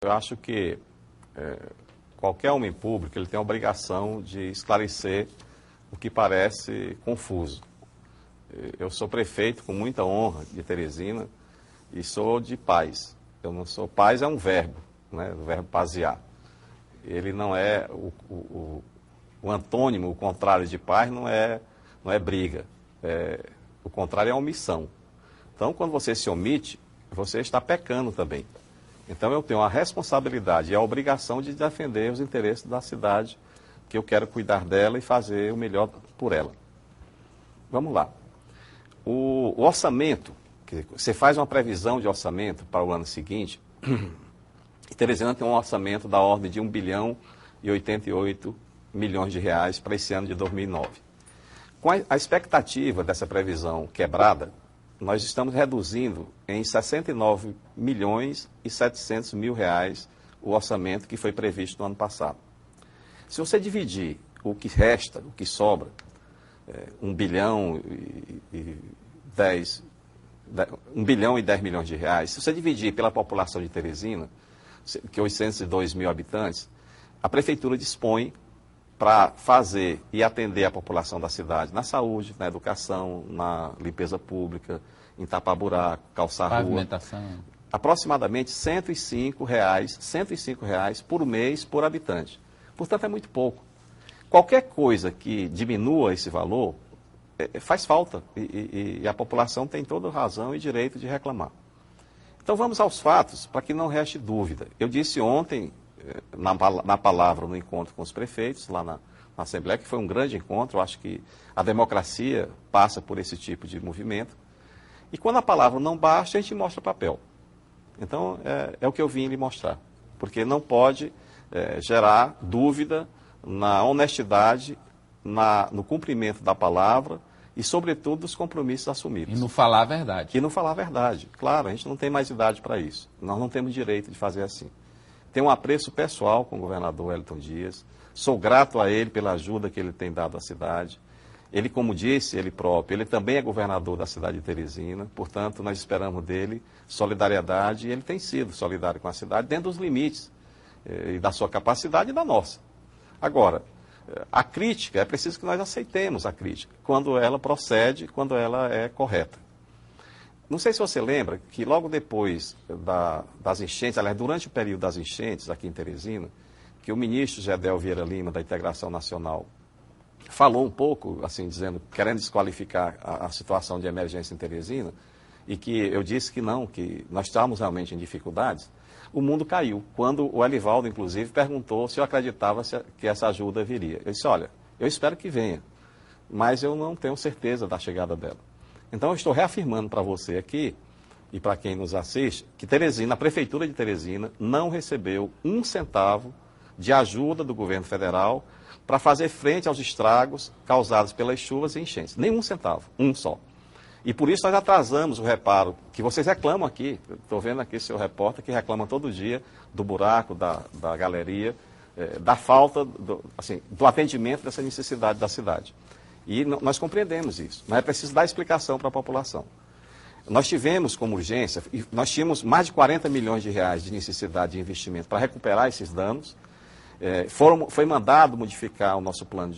Eu acho que qualquer homem público ele tem a obrigação de esclarecer o que parece confuso. Eu sou prefeito com muita honra de Teresina e sou de paz. Eu não sou paz, é um verbo, né? O verbo pazear. Ele não é o antônimo, o contrário de paz não é briga. O contrário é omissão. Então, quando você se omite, você está pecando também. Então, eu tenho a responsabilidade e a obrigação de defender os interesses da cidade, que eu quero cuidar dela e fazer o melhor por ela. Vamos lá. O orçamento, você faz uma previsão de orçamento para o ano seguinte, e Teresina tem um orçamento da ordem de 1 bilhão e 88 milhões de reais para esse ano de 2009. Com a expectativa dessa previsão quebrada, nós estamos reduzindo em 69 milhões e 700 mil reais o orçamento que foi previsto no ano passado. Se você dividir o que resta, o que sobra, 1 bilhão e 10 milhões de reais, se você dividir pela população de Teresina, que é 802 mil habitantes, a prefeitura dispõe para fazer e atender a população da cidade na saúde, na educação, na limpeza pública, em tapar buraco, calçar rua. Aproximadamente R$ 105 por mês por habitante. Portanto, é muito pouco. Qualquer coisa que diminua esse valor faz falta e a população tem toda razão e direito de reclamar. Então vamos aos fatos para que não reste dúvida. Eu disse ontem, na palavra no encontro com os prefeitos, lá na Assembleia, que foi um grande encontro. Eu acho que a democracia passa por esse tipo de movimento. E quando a palavra não basta, a gente mostra papel. Então, é o que eu vim lhe mostrar. Porque não pode gerar dúvida na honestidade, no cumprimento da palavra e, sobretudo, dos compromissos assumidos. E não falar a verdade. E não falar a verdade. Claro, a gente não tem mais idade para isso. Nós não temos direito de fazer assim. Tenho um apreço pessoal com o governador Wellington Dias. Sou grato a ele pela ajuda que ele tem dado à cidade. Ele, como disse ele próprio, ele também é governador da cidade de Teresina. Portanto, nós esperamos dele solidariedade e ele tem sido solidário com a cidade dentro dos limites e da sua capacidade e da nossa. Agora, a crítica, é preciso que nós aceitemos a crítica, quando ela procede, quando ela é correta. Não sei se você lembra que logo depois das enchentes, aliás, durante o período das enchentes aqui em Teresina, que o ministro Gedel Vieira Lima, da Integração Nacional, falou um pouco, assim, dizendo, querendo desqualificar a situação de emergência em Teresina, e que eu disse que não, que nós estávamos realmente em dificuldades, o mundo caiu. Quando o Elivaldo, inclusive, perguntou se eu acreditava que essa ajuda viria. Eu disse, olha, eu espero que venha, mas eu não tenho certeza da chegada dela. Então, eu estou reafirmando para você aqui, e para quem nos assiste, que Teresina, a Prefeitura de Teresina, não recebeu um centavo de ajuda do governo federal para fazer frente aos estragos causados pelas chuvas e enchentes. Nenhum centavo, um só. E por isso nós atrasamos o reparo, que vocês reclamam aqui. Estou vendo aqui seu repórter que reclama todo dia do buraco, da galeria, da falta do atendimento dessa necessidade da cidade. E nós compreendemos isso, mas é preciso dar explicação para a população. Nós tivemos como urgência, nós tínhamos mais de 40 milhões de reais de necessidade de investimento para recuperar esses danos. Foi mandado modificar o nosso plano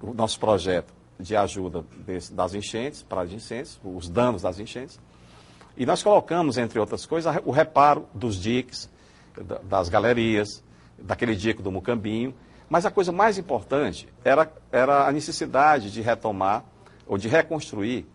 o nosso projeto de ajuda das enchentes, para as enchentes, os danos das enchentes. E nós colocamos, entre outras coisas, o reparo dos diques, das galerias, daquele dique do Mucambinho. Mas a coisa mais importante era a necessidade de retomar ou de reconstruir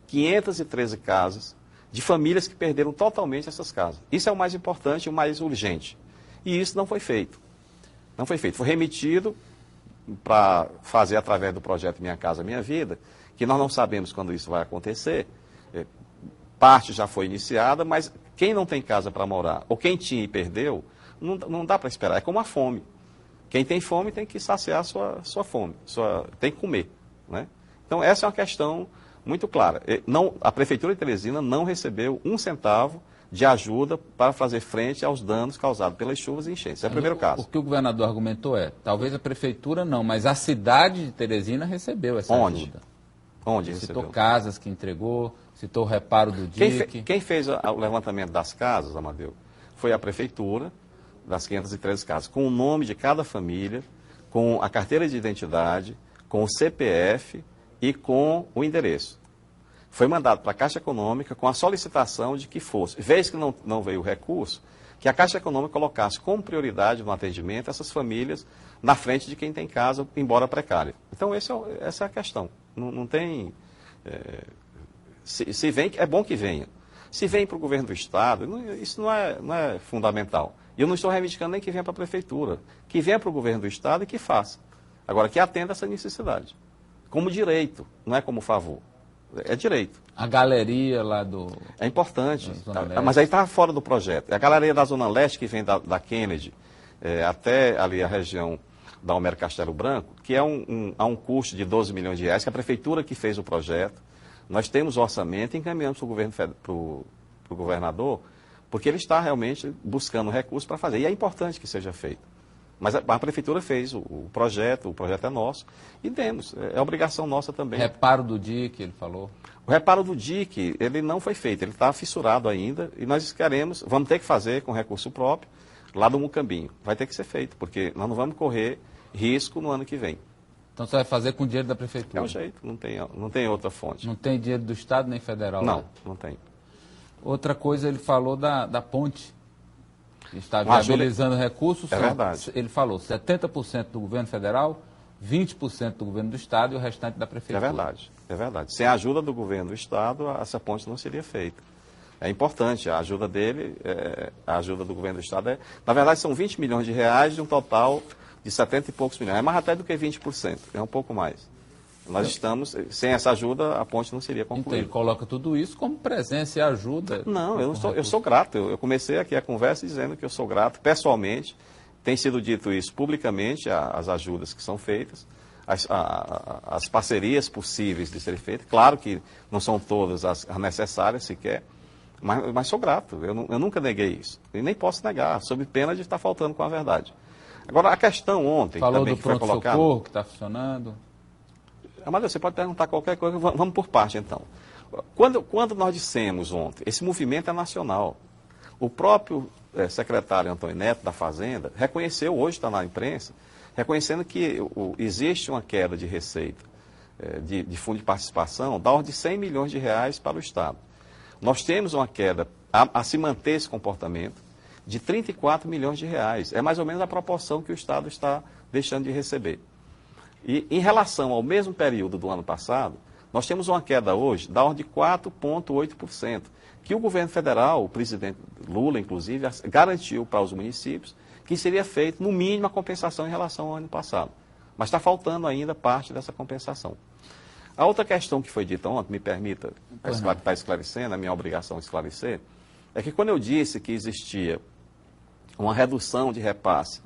513 casas de famílias que perderam totalmente essas casas. Isso é o mais importante e o mais urgente. E isso não foi feito. Não foi feito. Foi remetido para fazer através do projeto Minha Casa Minha Vida, que nós não sabemos quando isso vai acontecer. Parte já foi iniciada, mas quem não tem casa para morar, ou quem tinha e perdeu, não dá para esperar. É como a fome. Quem tem fome tem que saciar a sua fome, tem que comer, né? Então, essa é uma questão muito clara. A Prefeitura de Teresina não recebeu um centavo de ajuda para fazer frente aos danos causados pelas chuvas e enchentes. É o primeiro caso. O que o governador argumentou talvez a Prefeitura não, mas a cidade de Teresina recebeu essa ajuda. Onde Ele recebeu? citou casas que entregou, citou o reparo do dique. Quem fez o levantamento das casas, Amadeu, foi a prefeitura, das 513 casas, com o nome de cada família, com a carteira de identidade, com o CPF e com o endereço. Foi mandado para a Caixa Econômica com a solicitação de que fosse, vez que não veio o recurso, que a Caixa Econômica colocasse como prioridade no atendimento essas famílias na frente de quem tem casa, embora precária. Então, essa é a questão. Não tem... Se vem, é bom que venha. Se vem para o governo do Estado, isso não é fundamental. E eu não estou reivindicando nem que venha para a Prefeitura. Que venha para o governo do Estado e que faça. Agora, que atenda essa necessidade. Como direito, não é como favor. É direito. A galeria lá do... É importante, mas aí está fora do projeto. É a galeria da Zona Leste, que vem da Kennedy até ali a região da Homero Castelo Branco, que há um custo de 12 milhões de reais, que é a prefeitura que fez o projeto. Nós temos o orçamento e encaminhamos para o governador, porque ele está realmente buscando recursos para fazer. E é importante que seja feito. Mas a prefeitura fez o projeto é nosso, e demos. É obrigação nossa também. Reparo do DIC, ele falou. O reparo do DIC, ele não foi feito, ele está fissurado ainda, e nós vamos ter que fazer com recurso próprio, lá do Mucambinho. Vai ter que ser feito, porque nós não vamos correr risco no ano que vem. Então você vai fazer com dinheiro da prefeitura? É o jeito, não tem outra fonte. Não tem dinheiro do Estado nem federal? Não, né? não tem. Outra coisa, ele falou da ponte. Está viabilizando recursos. É verdade. Ele falou 70% do governo federal, 20% do governo do Estado e o restante da prefeitura. É verdade, é verdade. Sem a ajuda do governo do Estado, essa ponte não seria feita. É importante, a ajuda dele, a ajuda do governo do Estado na verdade, são 20 milhões de reais de um total de 70 e poucos milhões. É mais até do que 20%, é um pouco mais. Nós estamos, sem essa ajuda, a ponte não seria concluída. Então ele coloca tudo isso como presença e ajuda. Não, eu sou grato. Eu comecei aqui a conversa dizendo que eu sou grato pessoalmente. Tem sido dito isso publicamente, as ajudas que são feitas, as parcerias possíveis de serem feitas. Claro que não são todas as necessárias sequer, mas sou grato. Eu nunca neguei isso. E nem posso negar, sob pena de estar faltando com a verdade. Agora, a questão ontem, falou também, do que foi colocada... pronto-socorro que está funcionando. Amadeu, você pode perguntar qualquer coisa, vamos por parte então. Quando nós dissemos ontem, esse movimento é nacional. O próprio secretário Antônio Neto da Fazenda reconheceu, hoje está na imprensa, reconhecendo que existe uma queda de receita de fundo de participação da ordem de 100 milhões de reais para o Estado. Nós temos uma queda, a se manter esse comportamento, de 34 milhões de reais. É mais ou menos a proporção que o Estado está deixando de receber. E em relação ao mesmo período do ano passado, nós temos uma queda hoje da ordem de 4,8%, que o governo federal, o presidente Lula, inclusive, garantiu para os municípios que seria feito, no mínimo, a compensação em relação ao ano passado. Mas está faltando ainda parte dessa compensação. A outra questão que foi dita ontem, me permita estar esclarecendo, a minha obrigação de esclarecer, é que quando eu disse que existia uma redução de repasse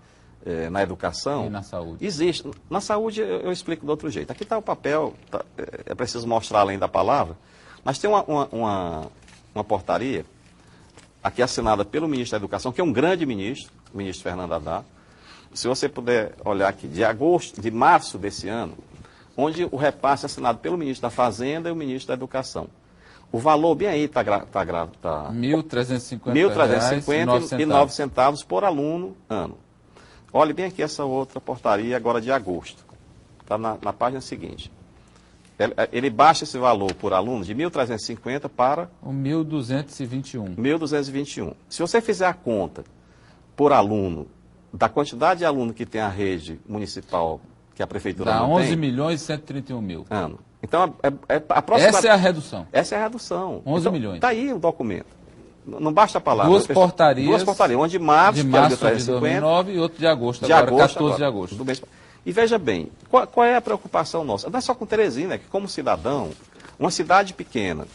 na educação... E na saúde? Existe. Na saúde eu explico de outro jeito. Aqui está o papel, é preciso mostrar além da palavra, mas tem uma portaria, aqui assinada pelo ministro da Educação, que é um grande ministro, o ministro Fernando Haddad. Se você puder olhar aqui, de março desse ano, onde o repasse é assinado pelo ministro da Fazenda e o ministro da Educação. O valor, bem aí, está... R$ 1.350,09 por aluno, ano. Olhe bem aqui essa outra portaria agora de agosto. Está na página seguinte. Ele baixa esse valor por aluno de 1.350 para... O 1.221. 1.221. Se você fizer a conta por aluno, da quantidade de aluno que tem a rede municipal, que a prefeitura dá não 11 tem... milhões e 131 mil. Ano. Então, aproximadamente... Essa é a redução. Essa é a redução. 11 milhões. Está aí o documento. Não basta a palavra. Duas portarias, uma de março, de que era de 2009 e outra de agosto, de agora agosto, 14 de agosto. Do mês. E veja bem, qual é a preocupação nossa? Não é só com Teresina, é que como cidadão, uma cidade pequena,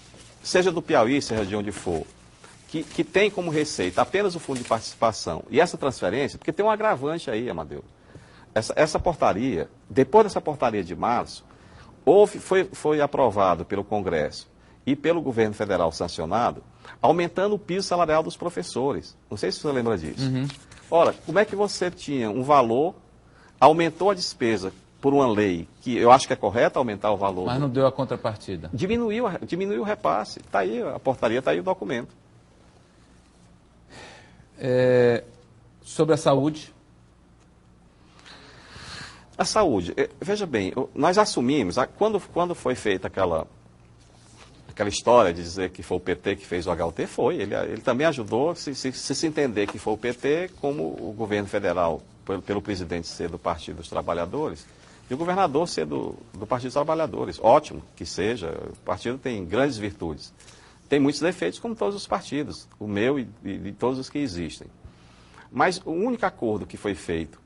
seja do Piauí, seja de onde for, que tem como receita apenas o fundo de participação e essa transferência, porque tem um agravante aí, Amadeu. Essa portaria, depois dessa portaria de março, foi aprovado pelo Congresso e pelo governo federal sancionado, aumentando o piso salarial dos professores. Não sei se você lembra disso. Uhum. Ora, como é que você tinha um valor, aumentou a despesa por uma lei, que eu acho que é correto aumentar o valor... Mas não deu a contrapartida. Diminuiu o repasse. Está aí, a portaria, está aí o documento. Sobre a saúde? A saúde, veja bem, nós assumimos, quando foi feita aquela história de dizer que foi o PT que fez o HUT, ele também ajudou, se entender que foi o PT, como o governo federal, pelo presidente ser do Partido dos Trabalhadores, e o governador ser do Partido dos Trabalhadores. Ótimo que seja, o partido tem grandes virtudes. Tem muitos defeitos, como todos os partidos, o meu e todos os que existem. Mas o único acordo que foi feito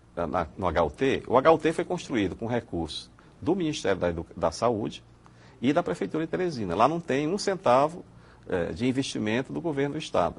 no HUT, o HUT foi construído com recursos do Ministério da Saúde e da Prefeitura de Teresina. Lá não tem um centavo de investimento do governo do Estado.